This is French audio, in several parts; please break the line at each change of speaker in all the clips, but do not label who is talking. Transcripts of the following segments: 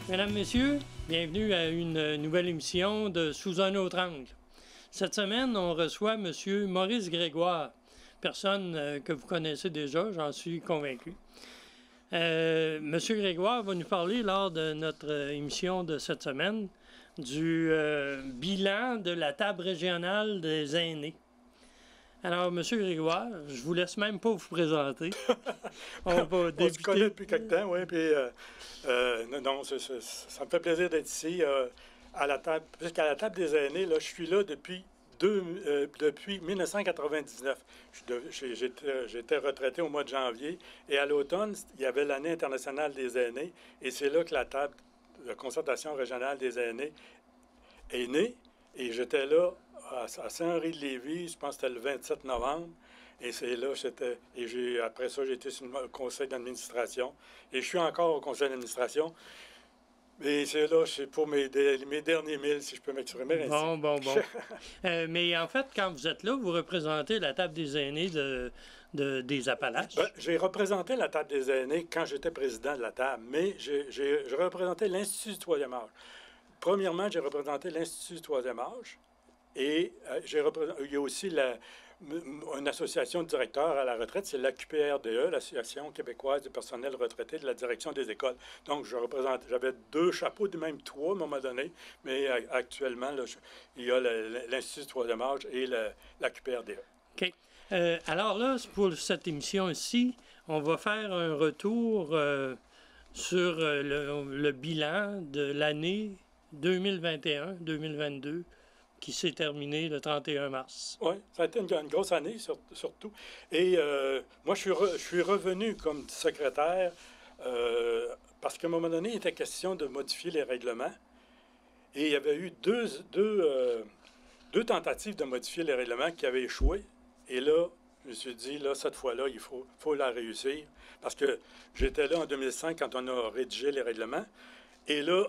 Mesdames, Messieurs, bienvenue à une nouvelle émission de Sous un autre angle. Cette semaine, on reçoit M. Maurice Grégoire, personne que vous connaissez déjà, j'en suis convaincu. M. Grégoire va nous parler lors de notre émission de cette semaine du bilan de la table régionale des aînés. Alors, M. Grégoire, je vous laisse même pas vous présenter.
On se connaît depuis quelque temps, oui. Puis, ça me fait plaisir d'être ici à la table. Puisqu'à la table des aînés, là, je suis là depuis 1999. J'étais retraité au mois de janvier. Et à l'automne, il y avait l'année internationale des aînés. Et c'est là que la table de concertation régionale des aînés est née. Et j'étais là à Saint-Henri-de-Lévis, je pense que c'était le 27 novembre. Et c'est là, après ça, j'ai été sur le conseil d'administration. Et je suis encore au conseil d'administration. Et c'est là, c'est pour mes derniers 1000, si je peux m'exprimer ainsi.
Bon. Mais en fait, quand vous êtes là, vous représentez la table des aînés des Appalaches.
J'ai représenté la table des aînés quand j'étais président de la table, mais j'ai représenté l'Institut du troisième âge. Premièrement, j'ai représenté l'Institut du troisième âge. Et il y a aussi une association de directeurs à la retraite, c'est l'AQPRDE, l'Association québécoise du personnel retraité de la direction des écoles. Donc, j'avais 2 chapeaux, même 3 à un moment donné, mais actuellement, là, il y a l'Institut du troisième âge et l'AQPRDE.
OK. Alors là, pour cette émission-ci, on va faire un retour sur le bilan de l'année 2021-2022, qui s'est terminé le 31 mars.
Oui, ça a été une grosse année, surtout. Et moi, je suis revenu comme secrétaire parce qu'à un moment donné, il était question de modifier les règlements. Et il y avait eu deux tentatives de modifier les règlements qui avaient échoué. Et là, je me suis dit, là, cette fois-là, il faut la réussir. Parce que j'étais là en 2005 quand on a rédigé les règlements. Et là,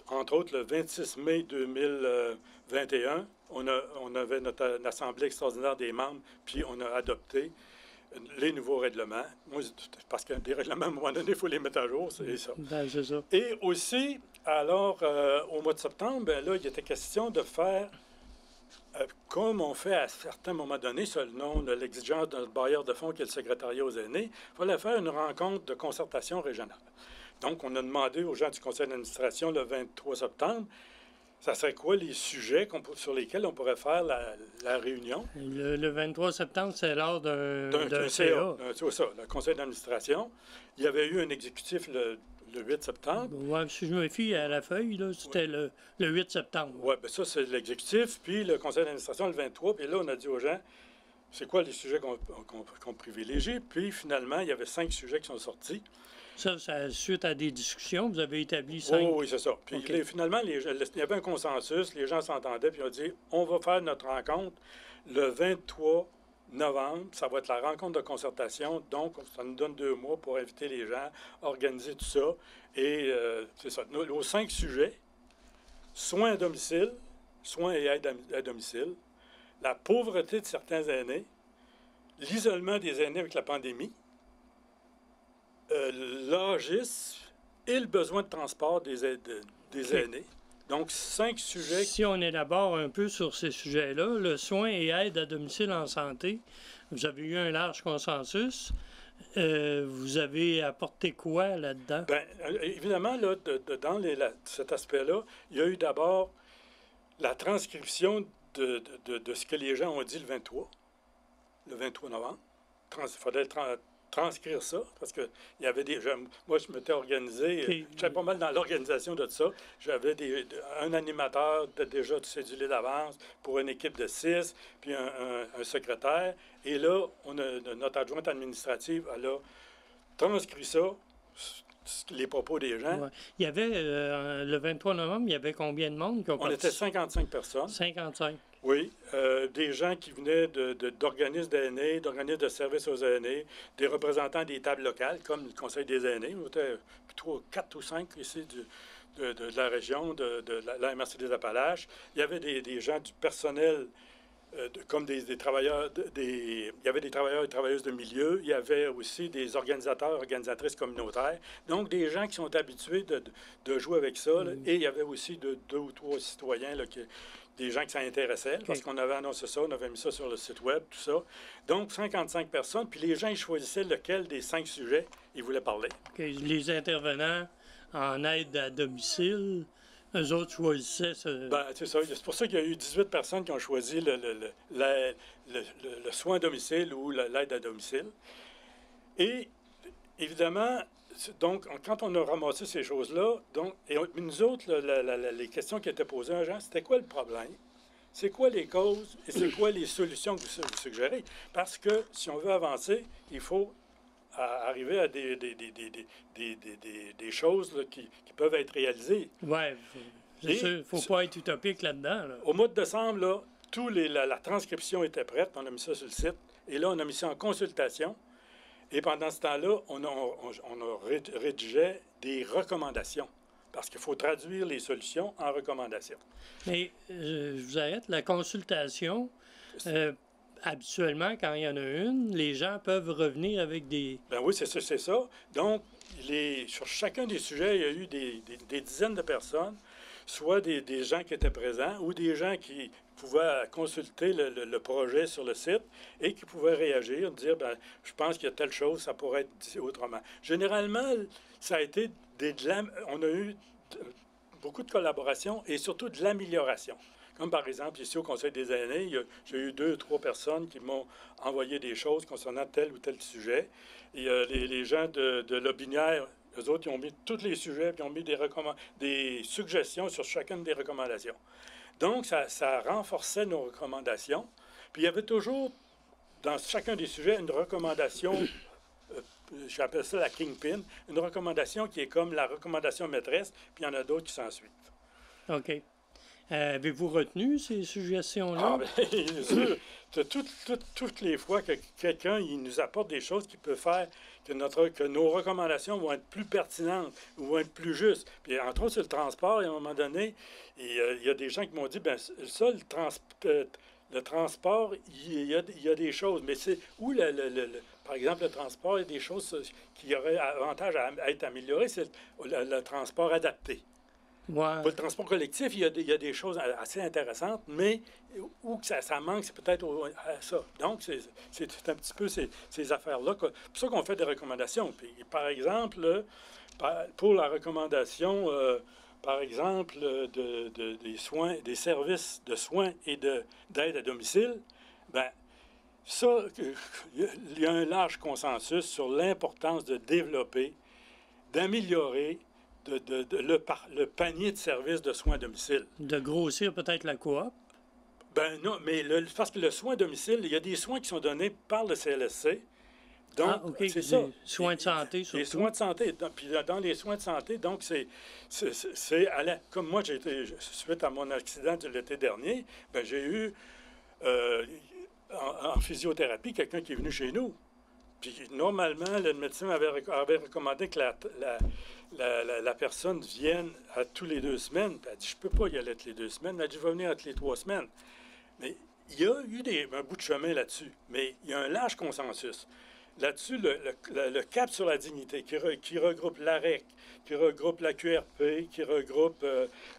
entre autres, le 26 mai 2021, on avait notre assemblée extraordinaire des membres, puis on a adopté les nouveaux règlements. Parce que des règlements, à un moment donné, il faut les mettre à jour, c'est ça.
Ben, c'est ça.
Et aussi, alors, au mois de septembre, ben, là, il était question de faire, comme on fait à certains moments donnés, selon l'exigence de notre bailleur de fonds qui est le secrétariat aux aînés, il fallait faire une rencontre de concertation régionale. Donc, on a demandé aux gens du conseil d'administration le 23 septembre, ça serait quoi les sujets sur lesquels on pourrait faire la réunion?
Le 23 septembre, c'est lors d'un
CA. C'est ça, le conseil d'administration. Il y avait eu un exécutif le 8 septembre.
Oui, si je me fie à la feuille, là, c'était le 8 septembre.
Oui, bien ça, c'est l'exécutif, puis le conseil d'administration le 23. Puis là, on a dit aux gens, c'est quoi les sujets qu'on privilégie? Puis finalement, il y avait 5 sujets qui sont sortis.
Ça, suite à des discussions, vous avez établi 5.
Oui, c'est ça. Puis okay. Finalement, il y avait un consensus, les gens s'entendaient, puis on a dit, on va faire notre rencontre le 23 novembre. Ça va être la rencontre de concertation, donc ça nous donne 2 mois pour inviter les gens, organiser tout ça. Et c'est ça. Nos 5 sujets, soins à domicile, soins et aide à domicile, la pauvreté de certains aînés, l'isolement des aînés avec la pandémie, l'agisme et le besoin de transport des aînés. Donc, 5 sujets.
Si on élabore un peu sur ces sujets-là, le soin et aide à domicile en santé, vous avez eu un large consensus. Vous avez apporté quoi là-dedans?
Bien, évidemment, là, dans cet aspect-là, il y a eu d'abord la transcription de ce que les gens ont dit le 23 novembre. Il fallait transcrire ça, parce que il y avait moi, je m'étais organisé, j'étais pas mal dans l'organisation de ça. J'avais un animateur déjà cédulé d'avance pour une équipe de 6, puis un secrétaire. Et là, notre adjointe administrative, elle a transcrit ça, les propos des gens.
Ouais. Il y avait, le 23 novembre, il y avait combien de monde qui ont
participé? On était 55 personnes.
55.
Oui, des gens qui venaient d'organismes d'aînés, d'organismes de services aux aînés, des représentants des tables locales, comme le Conseil des aînés. On était 4 ou 5 ici de la région, de la MRC des Appalaches. Il y avait des gens du personnel comme des travailleurs, il y avait des travailleurs et travailleuses de milieu, il y avait aussi des organisateurs, organisatrices communautaires, donc des gens qui sont habitués de jouer avec ça, là, et il y avait aussi deux ou trois citoyens, là, des gens qui s'en intéressaient, parce qu'on avait annoncé ça, on avait mis ça sur le site web, tout ça. Donc, 55 personnes, puis les gens, ils choisissaient lequel des 5 sujets ils voulaient parler.
Les intervenants en aide à domicile, eux autres choisissaient ce...
Ben, c'est ça. C'est pour ça qu'il y a eu 18 personnes qui ont choisi le soin à domicile ou l'aide à domicile. Et, évidemment, donc, quand on a ramassé ces choses-là, nous autres, les questions qui étaient posées aux gens, c'était quoi le problème? C'est quoi les causes et c'est quoi les solutions que vous suggérez? Parce que si on veut avancer, il faut arriver à des choses là, qui peuvent être réalisées.
Oui, c'est sûr. Il ne faut pas être utopique là-dedans. Là.
Au mois de décembre, là, la transcription était prête. On a mis ça sur le site. Et là, on a mis ça en consultation. Et pendant ce temps-là, on rédigeait des recommandations. Parce qu'il faut traduire les solutions en recommandations.
Mais je vous arrête. La consultation, habituellement, quand il y en a une, les gens peuvent revenir avec des...
Ben oui, c'est ça. Donc, sur chacun des sujets, il y a eu des dizaines de personnes, soit des gens qui étaient présents ou des gens qui pouvaient consulter le projet sur le site et qui pouvaient réagir, dire, ben, je pense qu'il y a telle chose, ça pourrait être dit autrement. Généralement, ça a été on a eu beaucoup de collaboration et surtout de l'amélioration. Comme par exemple, ici au Conseil des aînés, j'ai eu 2 ou 3 personnes qui m'ont envoyé des choses concernant tel ou tel sujet. Et les gens de Lobinière, eux autres, ils ont mis tous les sujets, puis ils ont mis des suggestions sur chacune des recommandations. Donc, ça renforçait nos recommandations. Puis il y avait toujours, dans chacun des sujets, une recommandation, j'appelle ça la kingpin, une recommandation qui est comme la recommandation maîtresse, puis il y en a d'autres qui s'en suivent.
OK. Avez-vous retenu ces suggestions-là?
Ah, bien sûr. Toutes les fois que quelqu'un nous apporte des choses qui peuvent faire que nos recommandations vont être plus pertinentes ou vont être plus justes. Puis, entre autres, sur le transport, à un moment donné, il y a des gens qui m'ont dit, bien, ça, le transport, il y a des choses, mais c'est où, par exemple, le transport, il y a des choses qui auraient avantage à être améliorées, c'est le transport adapté.
Ouais.
Pour le transport collectif, il y a des choses assez intéressantes, mais où que ça manque, c'est peut-être ça. Donc, c'est un petit peu ces affaires-là. C'est pour ça qu'on fait des recommandations. Puis, par exemple, pour la recommandation, par exemple, des soins, des services de soins et d'aide à domicile, bien, ça, il y a un large consensus sur l'importance de développer, d'améliorer le panier de services de soins à domicile.
De grossir peut-être la coop?
Ben non, mais parce que le soin à domicile, il y a des soins qui sont donnés par le CLSC. Donc,
OK,
c'est ça.
Soins de santé, surtout.
Les soins de santé. Puis dans les soins de santé, donc, comme moi, suite à mon accident de l'été dernier, ben, j'ai eu, en physiothérapie, quelqu'un qui est venu chez nous. Puis normalement, le médecin avait recommandé que la personne vienne à tous les 2 semaines. Puis elle dit, je ne peux pas y aller toutes les 2 semaines. Elle dit, je vais venir toutes les 3 semaines. Mais il y a eu un bout de chemin là-dessus. Mais il y a un large consensus. Là-dessus, le cap sur la dignité, qui regroupe l'AREC, qui regroupe la QRP, qui regroupe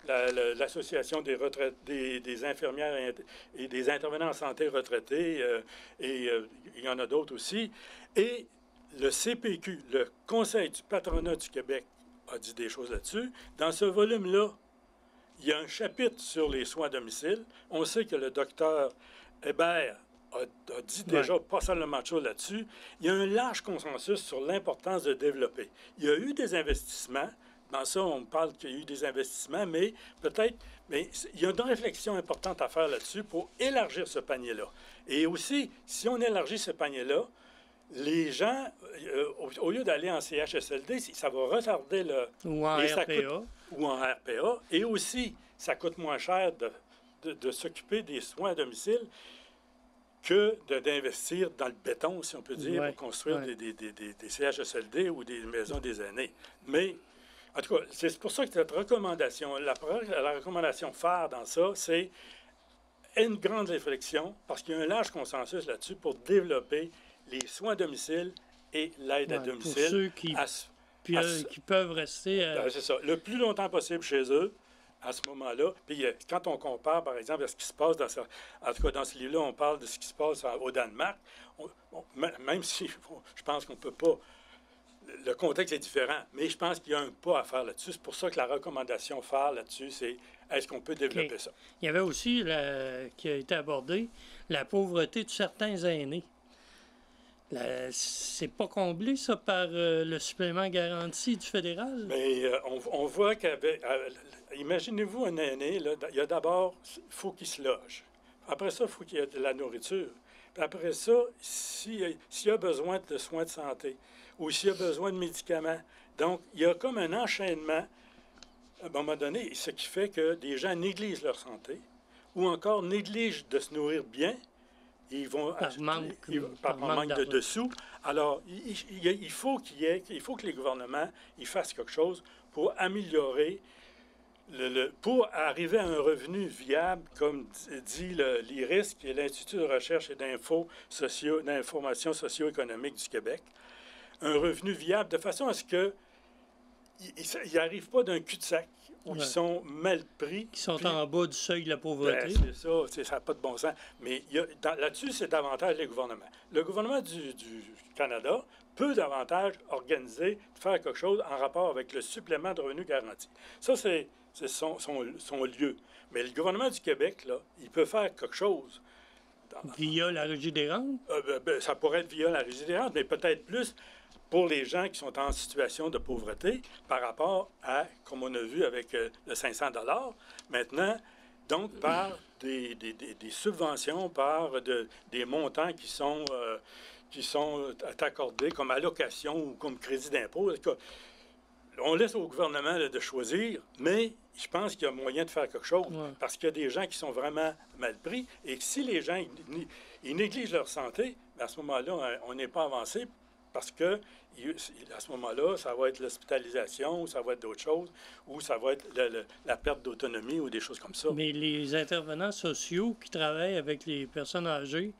l'Association des infirmières et des intervenants en santé retraités, et il y en a d'autres aussi, et le CPQ, le Conseil du patronat du Québec, a dit des choses là-dessus. Dans ce volume-là, il y a un chapitre sur les soins à domicile. On sait que le docteur Hébert a dit déjà pas seulement de choses là-dessus. Il y a un large consensus sur l'importance de développer. Il y a eu des investissements. Dans ça, on parle qu'il y a eu des investissements, mais il y a une réflexion importante à faire là-dessus pour élargir ce panier-là. Et aussi, si on élargit ce panier-là, les gens, au lieu d'aller en CHSLD, ça va retarder
ou en RPA.
Ou en RPA. Et aussi, ça coûte moins cher de s'occuper des soins à domicile que d'investir dans le béton, si on peut dire, pour construire des CHSLD ou des maisons des aînés. Mais, en tout cas, c'est pour ça que cette recommandation, la recommandation phare dans ça, c'est une grande réflexion, parce qu'il y a un large consensus là-dessus pour développer les soins à domicile et l'aide à domicile.
Pour ceux qui peuvent rester...
C'est ça, le plus longtemps possible chez eux, à ce moment-là. Puis quand on compare, par exemple, à ce qui se passe en tout cas dans ce livre-là, on parle de ce qui se passe au Danemark, même si je pense qu'on ne peut pas... Le contexte est différent, mais je pense qu'il y a un pas à faire là-dessus. C'est pour ça que la recommandation phare là-dessus, c'est est-ce qu'on peut développer ça?
Il y avait aussi, qui a été abordé, la pauvreté de certains aînés. C'est pas comblé, ça, par le supplément garanti du fédéral?
Mais on voit qu'avec... imaginez-vous un aîné, là, il y a d'abord, il faut qu'il se loge. Après ça, il faut qu'il y ait de la nourriture. Puis après ça, s'il y a besoin de soins de santé ou s'il y a besoin de médicaments. Donc, il y a comme un enchaînement, à un moment donné, ce qui fait que des gens négligent leur santé ou encore négligent de se nourrir bien. Ils vont
par
manque de dessous. Alors, il faut que les gouvernements fassent quelque chose pour améliorer, pour arriver à un revenu viable, comme dit l'IRIS, qui est l'Institut de recherche et d'information socio-économique du Québec. Un revenu viable de façon à ce qu'ils n'arrivent pas d'un cul-de-sac où ils sont mal pris.
Qui sont en bas du seuil de la pauvreté.
C'est ça, ça n'a pas de bon sens. Mais là-dessus, c'est davantage les gouvernements. Le gouvernement du Canada peut davantage organiser, faire quelque chose en rapport avec le supplément de revenu garanti. Ça, c'est son lieu. Mais le gouvernement du Québec, là, il peut faire quelque chose.
Via la Régie des rentes?
Ça pourrait être via la Régie des rentes, mais peut-être plus pour les gens qui sont en situation de pauvreté par rapport à, comme on a vu avec le 500 $. Maintenant, donc, par des subventions, par des montants qui sont accordés comme allocation ou comme crédit d'impôt. On laisse au gouvernement de choisir, mais je pense qu'il y a moyen de faire quelque chose parce qu'il y a des gens qui sont vraiment mal pris et que si les gens ils négligent leur santé, à ce moment-là, on n'est pas avancé parce que à ce moment-là, ça va être l'hospitalisation, ou ça va être d'autres choses, ou ça va être la perte d'autonomie ou des choses comme ça.
Mais les intervenants sociaux qui travaillent avec les personnes âgées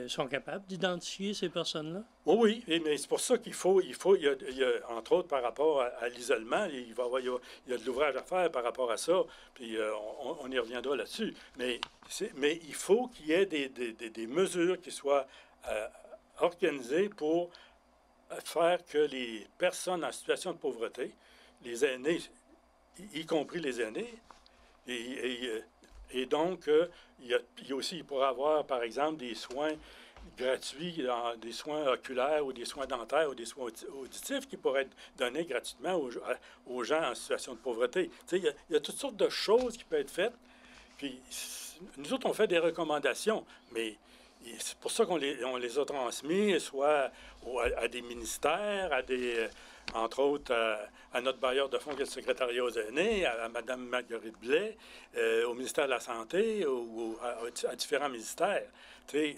sont capables d'identifier ces personnes-là?
Oui, mais c'est pour ça qu'il y a, entre autres, par rapport à l'isolement, il y a de l'ouvrage à faire par rapport à ça, puis on y reviendra là-dessus. Mais il faut qu'il y ait des mesures qui soient organisées pour faire que les personnes en situation de pauvreté, les aînés, y compris les aînés, et donc, il pourra avoir, par exemple, des soins gratuits, des soins oculaires ou des soins dentaires ou des soins auditifs qui pourraient être donnés gratuitement aux gens en situation de pauvreté. Il y a toutes sortes de choses qui peuvent être faites. Puis, nous autres, on fait des recommandations, mais c'est pour ça qu'on les a transmis, soit à des ministères, entre autres, à notre bailleur de fonds qui est le secrétariat aux aînés, à Mme Marguerite Blais, au ministère de la Santé, ou à différents ministères. Nous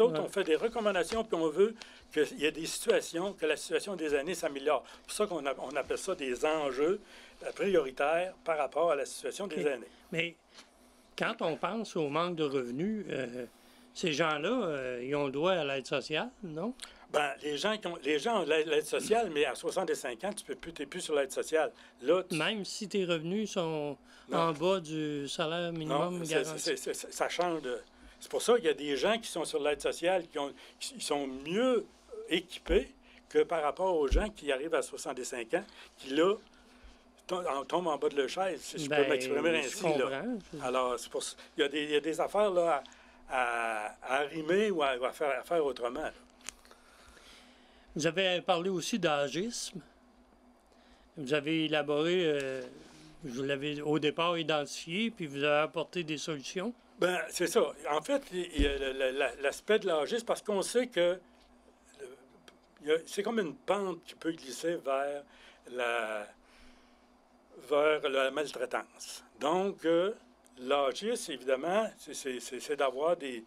autres, on fait des recommandations, puis on veut qu'il y ait des situations, que la situation des aînés s'améliore. C'est pour ça qu'on appelle ça des enjeux prioritaires par rapport à la situation des aînés.
Mais quand on pense au manque de revenus, ces gens-là, ils ont le droit à l'aide sociale, non?
Bien, les gens ont l'aide sociale, mais à 65 ans, tu n'es plus sur l'aide sociale. Là,
même si tes revenus sont en bas du salaire minimum garanti.
Ça change de... C'est pour ça qu'il y a des gens qui sont sur l'aide sociale qui sont mieux équipés que par rapport aux gens qui arrivent à 65 ans, qui, là, tombent en bas de leur chaise, si je peux m'exprimer ainsi. Là. Alors, c'est pour ça. Il y a des affaires là, à arrimer ou à faire autrement. Là.
Vous avez parlé aussi d'âgisme. Vous avez élaboré, vous l'avez au départ identifié, puis vous avez apporté des solutions.
Bien, c'est ça. En fait, il y a l'aspect de l'âgisme, parce qu'on sait que c'est comme une pente qui peut glisser vers la maltraitance. Donc, l'âgisme, évidemment, c'est d'avoir des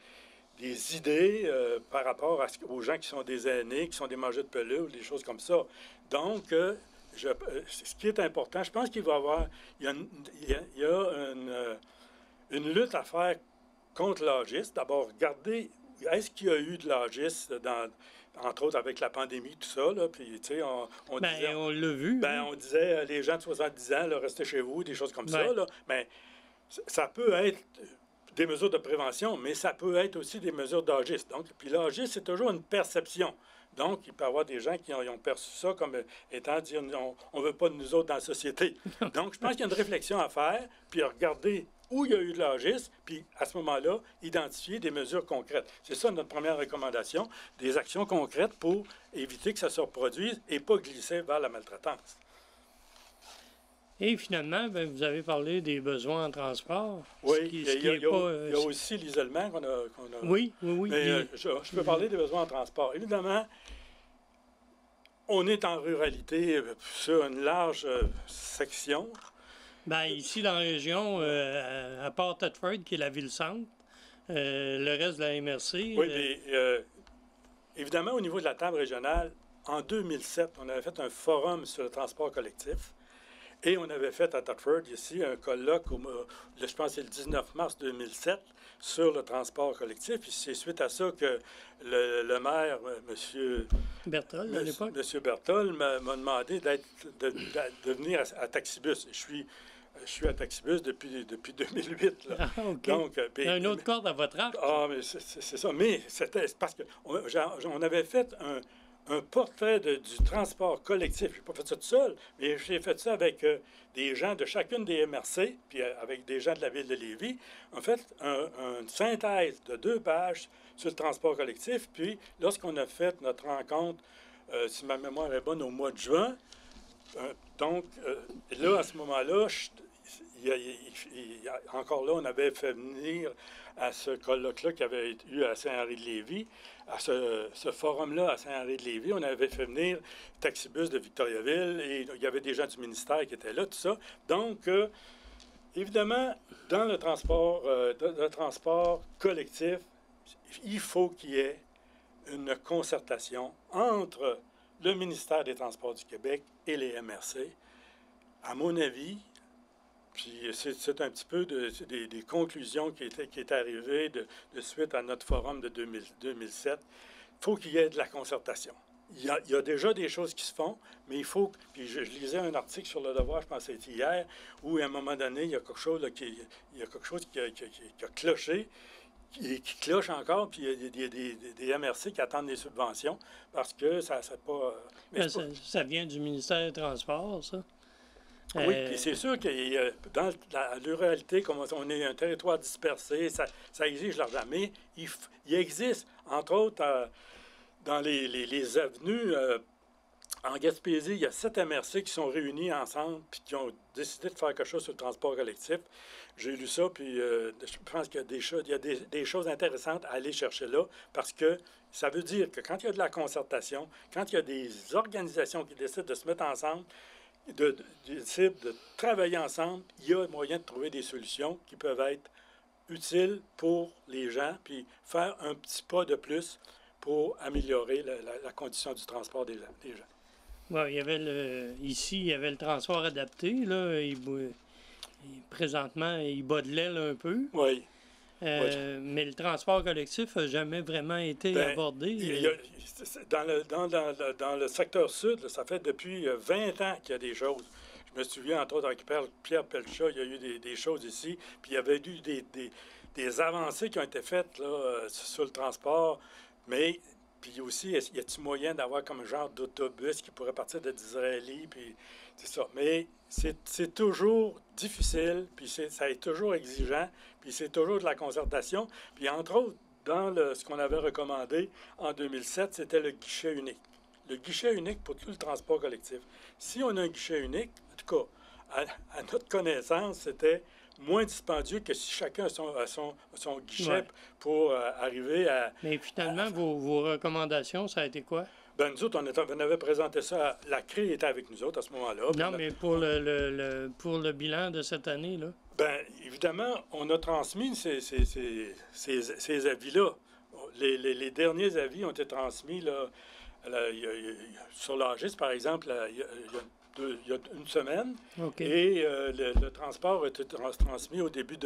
idées par rapport aux gens qui sont des aînés, qui sont des mangeurs de pelules, des choses comme ça. Donc, ce qui est important, je pense qu'il va y avoir... Il y a une lutte à faire contre l'agisme. D'abord, regarder, est-ce qu'il y a eu de l'agisme, entre autres avec la pandémie, tout ça, là, puis, tu sais, on disait...
on l'a vu.
On disait, les gens de 70 ans, là, restez chez vous, des choses comme ça, là. Mais ça peut être des mesures de prévention, mais ça peut être aussi des mesures d'agisme. Donc, puis l'agisme, c'est toujours une perception. Donc, il peut y avoir des gens qui ont perçu ça comme étant dire on ne veut pas de nous autres dans la société. Donc, je pense qu'il y a une réflexion à faire, puis à regarder où il y a eu de l'agisme, puis à ce moment-là, identifier des mesures concrètes. C'est ça notre première recommandation, des actions concrètes pour éviter que ça se reproduise et pas glisser vers la maltraitance.
Et finalement, vous avez parlé des besoins en transport.
Oui, il y a aussi l'isolement qu'on a...
Oui.
Mais je peux parler des besoins en transport. Évidemment, on est en ruralité sur une large section.
Bien, ici, dans la région, à part Thetford, qui est la ville-centre, le reste de la MRC...
Oui, mais évidemment, au niveau de la table régionale, en 2007, on avait fait un forum sur le transport collectif. Et on avait fait à Thetford, ici, un colloque, je pense que c'est le 19 mars 2007, sur le transport collectif. Puis c'est suite à ça que le maire, M.
Berthold, à l'époque.
M. Berthold m'a demandé de venir à Taxibus. Je suis à Taxibus depuis 2008. Là.
Ah, OK.
Donc,
un autre corde à votre arc.
Ah, mais c'est ça. Mais c'est parce qu'on avait fait un portrait du transport collectif. Je n'ai pas fait ça tout seul, mais j'ai fait ça avec des gens de chacune des MRC, puis avec des gens de la ville de Lévis. En fait, une synthèse de 2 pages sur le transport collectif. Puis, lorsqu'on a fait notre rencontre, si ma mémoire est bonne, au mois de juin, là, à ce moment-là, encore là, on avait fait venir à ce colloque-là qui avait eu à Saint-Henri-de-Lévis, à ce forum-là à Saint-Henri-de-Lévis, on avait fait venir Taxibus de Victoriaville et il y avait des gens du ministère qui étaient là, tout ça. Donc, évidemment, dans le transport collectif, il faut qu'il y ait une concertation entre le ministère des Transports du Québec et les MRC. À mon avis, puis c'est un petit peu des conclusions qui étaient arrivées de suite à notre forum de 2007. Il faut qu'il y ait de la concertation. Il y a déjà des choses qui se font, mais il faut... Puis je lisais un article sur Le Devoir, je pense que c'était hier, où à un moment donné, il y a quelque chose, qui a cloché, qui cloche encore, puis il y a des MRC qui attendent des subventions parce que ça pas...
Ça vient du ministère des Transports, ça?
Oui, puis c'est sûr que dans la ruralité, comme on est un territoire dispersé, ça exige l'argent. Mais il existe, entre autres, dans les avenues, en Gaspésie, il y a 7 MRC qui sont réunis ensemble puis qui ont décidé de faire quelque chose sur le transport collectif. J'ai lu ça, puis je pense qu'il y a des choses intéressantes à aller chercher là, parce que ça veut dire que quand il y a de la concertation, quand il y a des organisations qui décident de se mettre ensemble, de travailler ensemble, il y a moyen de trouver des solutions qui peuvent être utiles pour les gens, puis faire un petit pas de plus pour améliorer la condition du transport des gens.
Ouais, ici, il y avait le transport adapté. Là, présentement, il bat de l'aile un peu.
Oui.
Mais le transport collectif n'a jamais vraiment été abordé.
Dans le secteur sud, là, ça fait depuis 20 ans qu'il y a des choses. Je me souviens, entre autres, avec Pierre Pelchat, il y a eu des choses ici. Puis il y avait eu des avancées qui ont été faites là, sur le transport. Mais puis aussi, y a-t-il moyen d'avoir comme un genre d'autobus qui pourrait partir de Disraeli? Puis c'est ça. Mais c'est toujours difficile, puis ça est toujours exigeant, puis c'est toujours de la concertation. Puis entre autres, dans ce qu'on avait recommandé en 2007, c'était le guichet unique. Le guichet unique pour tout le transport collectif. Si on a un guichet unique, en tout cas, à notre connaissance, c'était moins dispendieux que si chacun a son guichet pour arriver à...
Mais finalement, vos recommandations, ça a été quoi?
Ben nous autres, on avait présenté ça. La CRE était avec nous autres à ce moment-là.
Non, mais pour le bilan de cette année, là?
Bien, évidemment, on a transmis ces avis-là. Les derniers avis ont été transmis là, Sur l'Agis, par exemple, il y a une semaine,
OK.
et le transport a été transmis au début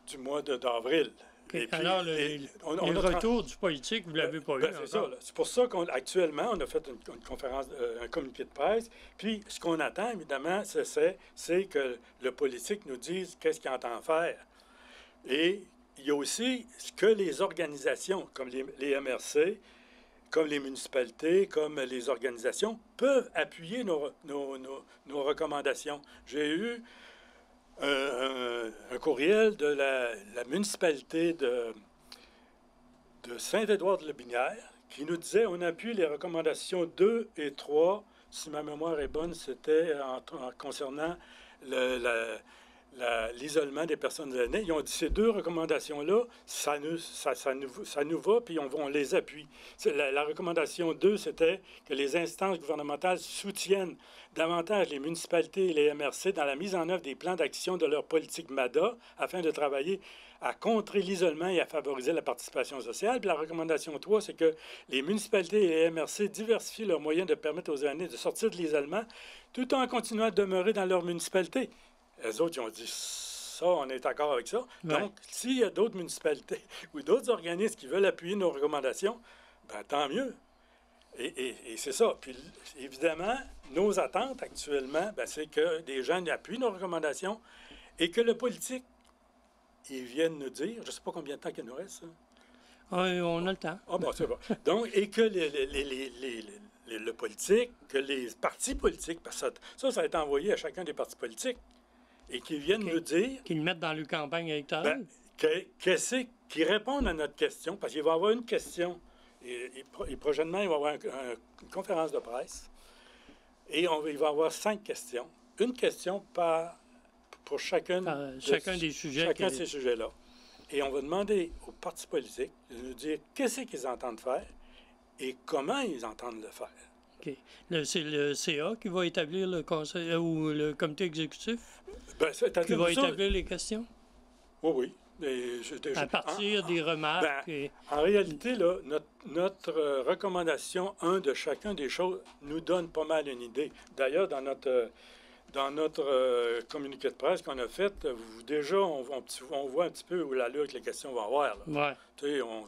du mois d'avril.
OK.
Et puis,
Alors, le retour du politique, vous ne l'avez pas eu
c'est ça.
encore.
Là. C'est pour ça qu'actuellement, on a fait une conférence, un communiqué de presse. Puis, ce qu'on attend, évidemment, c'est que le politique nous dise qu'est-ce qu'il entend faire. Et il y a aussi ce que les organisations, comme les MRC, comme les municipalités, comme les organisations, peuvent appuyer nos recommandations. J'ai eu un courriel de la municipalité de Saint-Édouard-de-Lébinière qui nous disait on appuie les recommandations 2 et 3, si ma mémoire est bonne, c'était concernant l'isolement des personnes aînées. Ils ont dit ces deux recommandations-là, ça nous va, puis on les appuie. La recommandation 2, c'était que les instances gouvernementales soutiennent davantage les municipalités et les MRC dans la mise en œuvre des plans d'action de leur politique MADA afin de travailler à contrer l'isolement et à favoriser la participation sociale. Puis la recommandation 3, c'est que les municipalités et les MRC diversifient leurs moyens de permettre aux aînés de sortir de l'isolement tout en continuant à demeurer dans leur municipalité. Les autres, ils ont dit ça, on est d'accord avec ça.
Ouais.
Donc, s'il y a d'autres municipalités ou d'autres organismes qui veulent appuyer nos recommandations, ben, tant mieux. Et c'est ça. Puis, évidemment, nos attentes actuellement, ben, c'est que des gens appuient nos recommandations et que le politique, ils viennent nous dire, je ne sais pas combien de temps qu'il nous reste. Ça.
On a le temps.
Ah, bon, c'est bon. Donc, et que le politique, que les partis politiques, parce que ça a été envoyé à chacun des partis politiques, et qu'ils viennent nous dire...
Qu'ils le mettent dans leur campagne électorale.
Qu'ils répondent à notre question, parce qu'il va y avoir une question, et prochainement, il va y avoir une conférence de presse, et il va y avoir 5 questions. Une question pour chacun
des sujets.
Chacun de ces sujets-là. Et on va demander aux partis politiques de nous dire qu'est-ce qu'ils entendent faire et comment ils entendent le faire.
OK. C'est le CA qui va établir le conseil ou le comité exécutif qui va établir les questions?
Oui.
À partir des remarques.
En réalité, là, notre recommandation 1 de chacun des choses nous donne pas mal une idée. D'ailleurs, dans notre communiqué de presse qu'on a fait, déjà, on voit un petit peu où l'allure que les questions vont avoir.
Oui.
Tu sais, on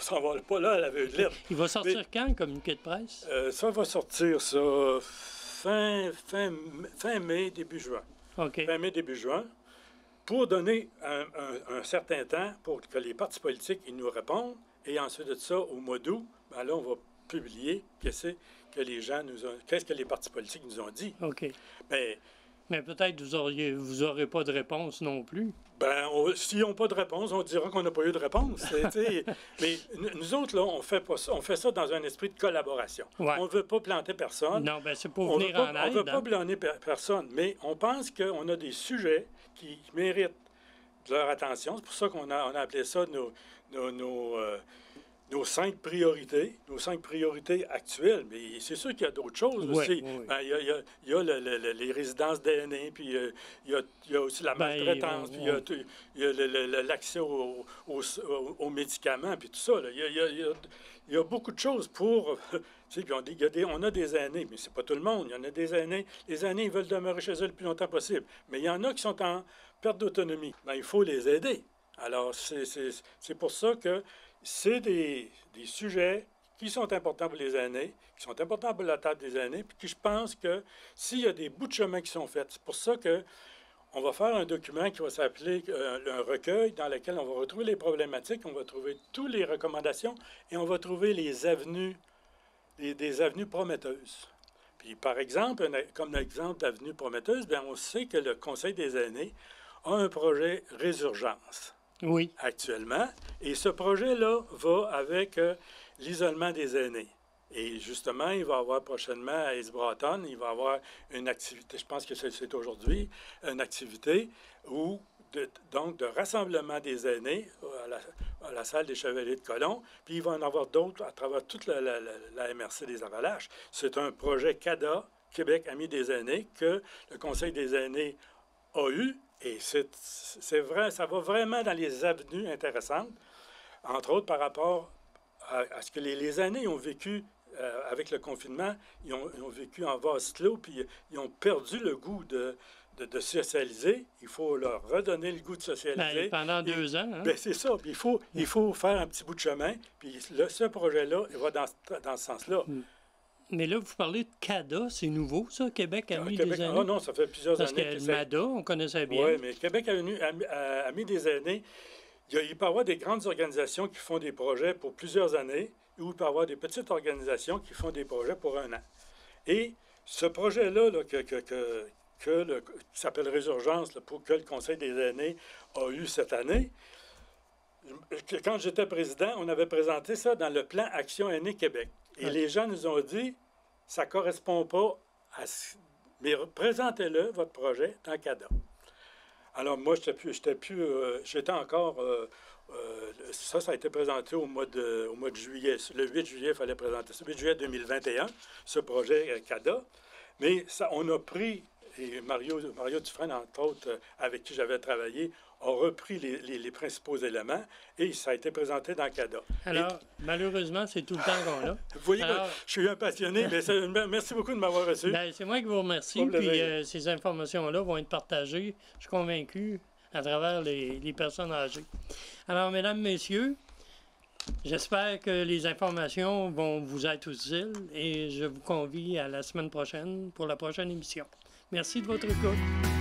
s'en va pas là à la vue de lettre.
Il va sortir quand, le communiqué de presse?
Ça va sortir, fin mai, début juin.
OK.
Fin mai, début juin, pour donner un certain temps pour que les partis politiques ils nous répondent. Et ensuite de ça, au mois d'août, ben là, on va publier qu'est-ce que les partis politiques nous ont dit.
OK.
Mais
peut-être vous aurez pas de réponse non plus.
Ben, s'ils n'ont pas de réponse, on dira qu'on n'a pas eu de réponse. Mais nous autres, là, on fait pas ça. On fait ça dans un esprit de collaboration.
Ouais.
On ne veut pas planter personne.
Non, bien, c'est pour venir en aide.
On ne veut pas planter personne, mais on pense qu'on a des sujets qui méritent de leur attention. C'est pour ça qu'on a appelé ça nos 5 priorités, actuelles. Mais c'est sûr qu'il y a d'autres choses aussi.
Oui.
Ben, il y a les résidences d'aînés, puis il y a aussi la maltraitance, puis il y a l'accès aux médicaments, puis tout ça. Là. Il y a beaucoup de choses pour... puis on a des aînés, mais c'est pas tout le monde. Il y en a des aînés. Les aînés, ils veulent demeurer chez eux le plus longtemps possible. Mais il y en a qui sont en perte d'autonomie. Ben, il faut les aider. Alors, c'est pour ça que c'est des sujets qui sont importants pour les aînés, qui sont importants pour la table des aînés, puis je pense que s'il y a des bouts de chemin qui sont faits, c'est pour ça que on va faire un document qui va s'appeler un recueil dans lequel on va retrouver les problématiques, on va trouver toutes les recommandations et on va trouver les avenues, des avenues prometteuses. Puis, par exemple, comme l'exemple d'avenue prometteuse, bien, on sait que le Conseil des aînés a un projet Résurgence.
Oui.
Actuellement. Et ce projet-là va avec l'isolement des aînés. Et justement, il va y avoir prochainement à East-Broughton, il va y avoir une activité, je pense que c'est aujourd'hui, une activité de rassemblement des aînés à la salle des Chevaliers de Colomb. Puis il va en avoir d'autres à travers toute la MRC des Appalaches. C'est un projet CADA, Québec Amis des aînés, que le Conseil des aînés a eu. Et c'est vrai, ça va vraiment dans les avenues intéressantes, entre autres par rapport à ce que les aînés ont vécu avec le confinement, ils ont vécu en vase clos, puis ils ont perdu le goût de socialiser. Il faut leur redonner le goût de socialiser.
Pendant 2 ans. Hein?
C'est ça. Puis il faut faire un petit bout de chemin. Puis ce projet-là, il va dans ce sens-là.
Mais là, vous parlez de CADA, c'est nouveau, ça? Québec a mis des années?
Non, ça fait plusieurs années.
Parce que le MADA, on connaissait bien.
Oui, mais Québec a mis des années. Il peut y avoir des grandes organisations qui font des projets pour plusieurs années, ou il peut y avoir des petites organisations qui font des projets pour 1 an. Et ce projet-là, qui s'appelle Résurgence, pour que le Conseil des aînés a eu cette année, quand j'étais président, on avait présenté ça dans le plan Action Aînée Québec. Et les gens nous ont dit, ça ne correspond pas à... Mais présentez-le, votre projet, dans CADA. Alors, moi, j'étais encore... ça a été présenté au mois de juillet. Le 8 juillet, il fallait présenter ça. Le 8 juillet 2021, ce projet CADA. Mais ça, on a pris, et Mario Dufresne, entre autres, avec qui j'avais travaillé, a repris les principaux éléments et ça a été présenté dans CADA.
Alors, malheureusement, c'est tout le temps qu'on a.
Vous voyez, je suis un passionné, mais merci beaucoup de m'avoir reçu.
C'est moi qui vous remercie. Puis ces informations-là vont être partagées, je suis convaincu, à travers les personnes âgées. Alors, mesdames, messieurs, j'espère que les informations vont vous être utiles et je vous convie à la semaine prochaine pour la prochaine émission. Merci de votre écoute.